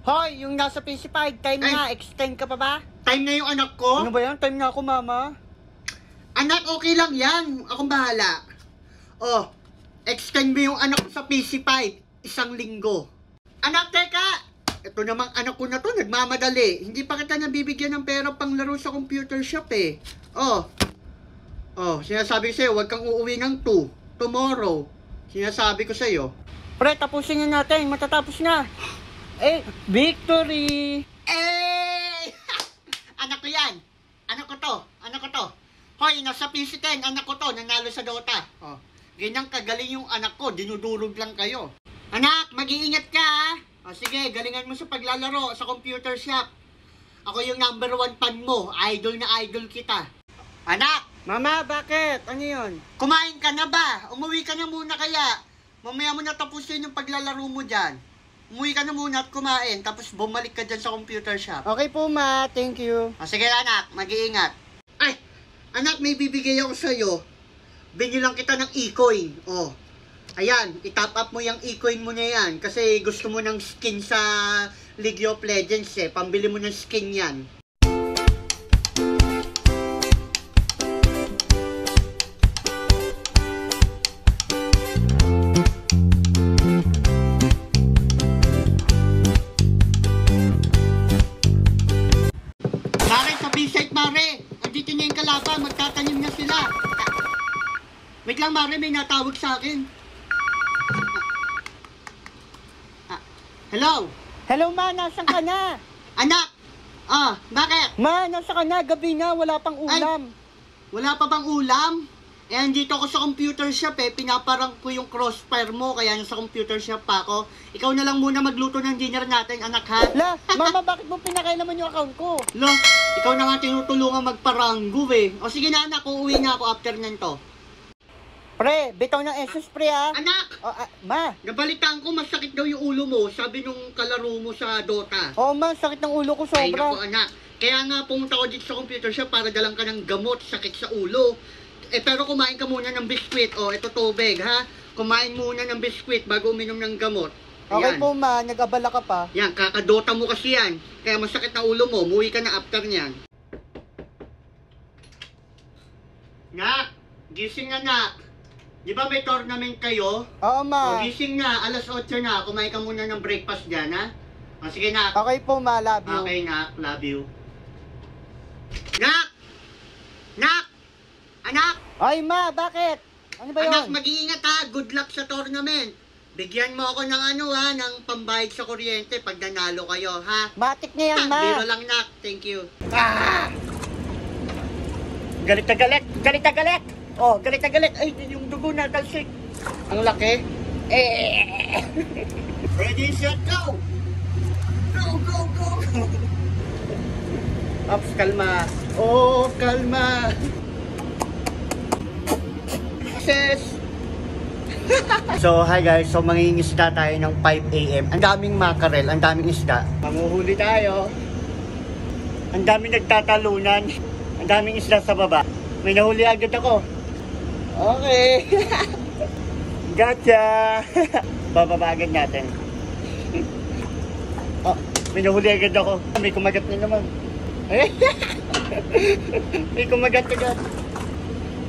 Hoy, yung nasa PC5, time Ay. na, extend ka pa ba? Time na yung anak ko? Ano ba yan? Time na ako, mama. Anak, okay lang yan. Akong bahala. Oh, extend mo yung anak ko sa PC5. 1 linggo. Anak, teka! Ito namang anak ko na to, nagmamadali. Hindi pa kita nabibigyan ng pera pang laro sa computer shop eh. Oh, sinasabi ko sa'yo, huwag kang uuwi ng 2. Tomorrow. Sinasabi ko sa'yo. Pre, tapusin na natin. Matatapos na. Eh, victory! Eh! Anak ko yan. Anak ko to. Hoy, nasa PC10, anak ko to, nanalo sa Dota. Oh, ganyang kagaling yung anak ko, dinudurog lang kayo. Anak, mag-iingat ka ha. O sige, galingan mo sa paglalaro sa computer shop. Ako yung #1 fan mo, idol na idol kita. Anak! Mama, bakit? Ano yun? Kumain ka na ba? Umuwi ka na muna kaya. Mamaya mo na tapusin yung paglalaro mo dyan. Umuwi ka na muna at kumain, tapos bumalik ka dyan sa computer shop. Okay po, ma. Thank you. O sige anak, mag-iingat. Ay, anak, may bibigay ako sa'yo. Binilang kita ng e-coin. Oh, ayan, itap up mo yung e-coin mo na yan. Kasi gusto mo ng skin sa League of Legends eh. Pambili mo ng skin yan. Mare, sa B-site, Mare. Andito na yung kalaban. Magtatanim na sila. Wait lang, Mare. May natawag sa akin. Hello? Hello, ma. Nasaan ka na? Anak! Bakit? Ma, nasa ka na? Gabi na. Wala pang ulam. Wala pa bang ulam? Eh, andito ako sa computer shop eh. Pinaparang ko yung crossfire mo. Kaya nasa computer shop pa ako. Ikaw na lang muna magluto ng dinner natin, anak ha? La, mama, bakit mo pinakailaman yung account ko? Lo, ikaw na nga tinutulungan magparanggo eh. O sige na anak, uuwi na ako after nanto. Pre, bitaw ng SS, pre, ha? Anak! Ma. Nabalitaan ko masakit daw yung ulo mo. Sabi nung kalaro mo sa Dota. Oo, ma. Sakit ng ulo ko Ay sobra. naku anak. Kaya nga pumunta ko dito sa computer shop para dalang ka ng gamot, sakit sa ulo. Eh pero kumain ka muna ng biskwit. O, ito tubig ha. Kumain muna ng biskwit bago uminom ng gamot. Okay Ayan. po, ma. Nag-abala ka pa. Yan, kakadota mo kasi yan. Kaya masakit na ulo mo. Muwi ka na after niyan. Nak, gising na nak. Di ba may tournament kayo? Oo, ma. O, gising na. Alas 8 na. Kumain ka muna ng breakfast dyan ha. O, sige nak. Okay po, ma. Love you. Okay nak, love you. Nak! Nak! Anak! Ay, ma. Bakit? Ano ba Anak, yun? mag-iingat ha. Good luck sa tournament. Bigyan mo ako ng ng pambayad sa kuryente pag nanalo kayo, ha? Matik na yan, ma. Biro lang, nak. Thank you. Galit na galit. Galit na galit. Oh, galit na galit. Ay, yung dugo na talsik. Ang laki. Ready, set, go! Go, go, go, go! Ops, kalma. Oh, kalma. Success! So, hi guys. So, mangingisda tayo ng 5 AM. Ang daming mackerel, ang daming isda. Manguhuli tayo. Ang daming nagtatalunan. Ang daming isda sa baba. May nahuli agad ako. Okay. Gotcha! Bababa agad natin. Oh, may nahuli agad ako. May kumagat na naman. May kumagat agad.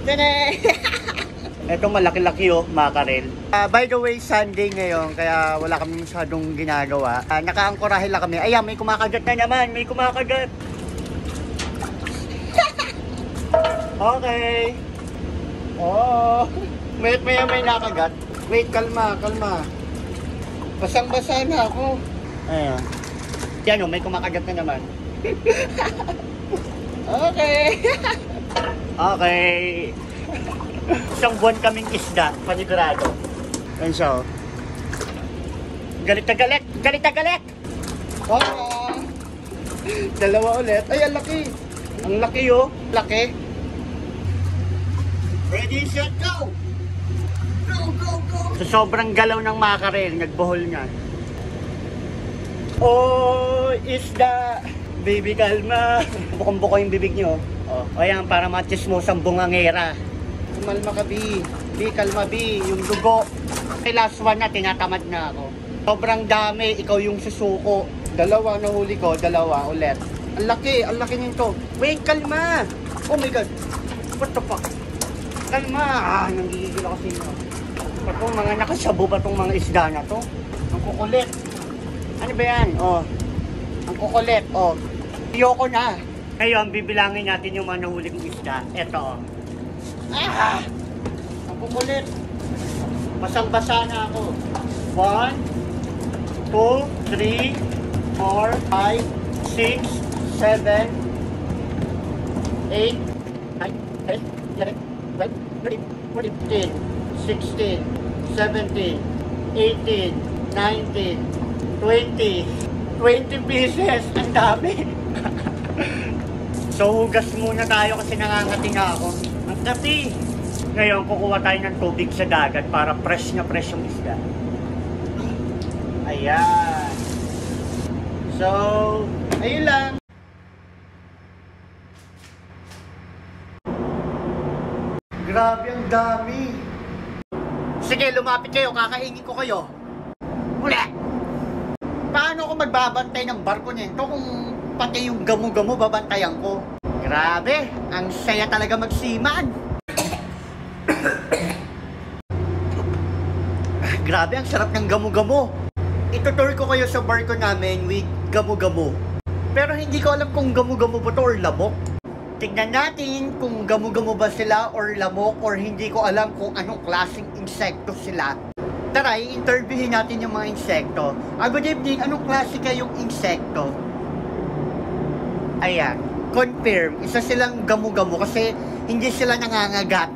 Tada! Ito malaki-laki mackerel. By the way, Sunday ngayon, kaya wala kami masyadong ginagawa. Nakaangkorahe lang kami. Ayan, may kumakagat na naman. May kumakagat. Okay. Oh. Maya may nakagat. Wait, kalma, kalma. Basang-basa na ako. Ayan. Yan o, may kumakagat na naman. Okay. Okay. Isang buwan kaming isda, panigurado. Ayan siya, oh. Galit na galit! Galit na galit! Oh! Dalawa ulit. Ay, ang laki! Ang laki, oh. Laki. Ready, set, go! Go, go, go! So, sobrang galaw ng mackerel, nagbuhol nga. Oh, isda! Baby, kalma! Bukong-buko yung bibig nyo. Oh, ayan, para machismosang bungangera. Kumalma ka, B. B, kalma, B. Yung dugo. Ay, last one na, tinatamad na ako. Sobrang dami, ikaw yung susuko. Dalawa nahuli ko, dalawa ulit. Ang laki nito. Wait, kalma! Oh my God! What the fuck? Kalma! Nanggigigil ako sa inyo. Ba't itong mga nakasabo ba itong mga isda na to? Ang kukulit. Ano ba yan? Oh. Ang kukulit. Oh. Ayoko na. Ngayon, bibilangin natin yung mga nahuli kong isda. Eto. Ah! Ang kukulit. Basang-basa na ako. 1, 2, 3, 4, 5, 6, 7, 8, 9, 10, 11, 12, 13, 16, 17, 18, 19, 20, 20 pieces. Ang dami. So, hugas muna tayo kasi nangangati na ako. Ang kapi. Ngayon, kukuha tayo ng tubig sa dagat para fresh na fresh yung isda. Ayan. So, ayun lang. Grabe, ang dami. Sige, lumapit kayo. Kakaingin ko kayo. Muli! Paano ako magbabantay ng barko nito kung pati yung gamo-gamo babantayan ko? Grabe, ang saya talaga magsiman. Grabe, ang sarap ng gamo-gamo. Itutur ko kayo sa barko namin with gamo-gamo. Pero hindi ko alam kung gamo-gamo ba to or lamok. Tignan natin kung gamo-gamo ba sila or lamok, or hindi ko alam kung anong klaseng insekto sila. Tara, i-interviewin natin yung mga insekto. Good evening, anong klase kayong insekto? Ayan, confirm, isa silang gamo-gamo kasi hindi sila nangangagat.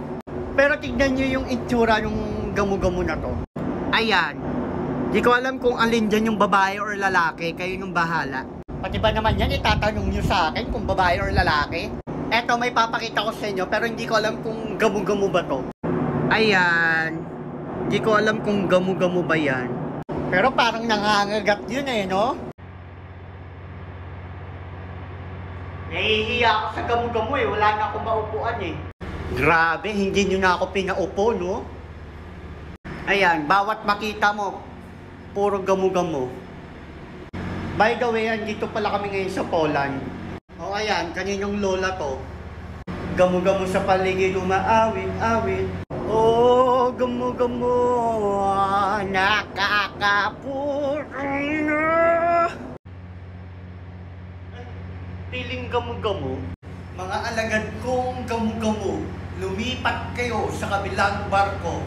Pero tignan nyo yung itsura ng gamo-gamo na to. Ayan, di ko alam kung alin dyan yung babae or lalaki, kayo nung bahala. Pati ba naman yan, itatanong nyo sa akin kung babae or lalaki? Eto, may papakita ko sa inyo, pero hindi ko alam kung gamo-gamo ba to. Ayan, di ko alam kung gamo-gamo ba yan. Pero parang nangangagat yun eh, no? Nahihiya ako sa gamo-gamo eh, wala na akong maupuan eh. Grabe, hindi nyo na ako pinaupo, no? Ayan, bawat makita mo, puro gamo-gamo. By the way, dito pala kami ngayon sa Poland. O ayan, kaninong lola to. Gamo-gamo sa paligid, umaawit-awit. Oh, gamo-gamo, nakakapurang na. Piling gamo-gamo. Mga alagad kong gamo-gamo, lumipat kayo sa kabilang barko.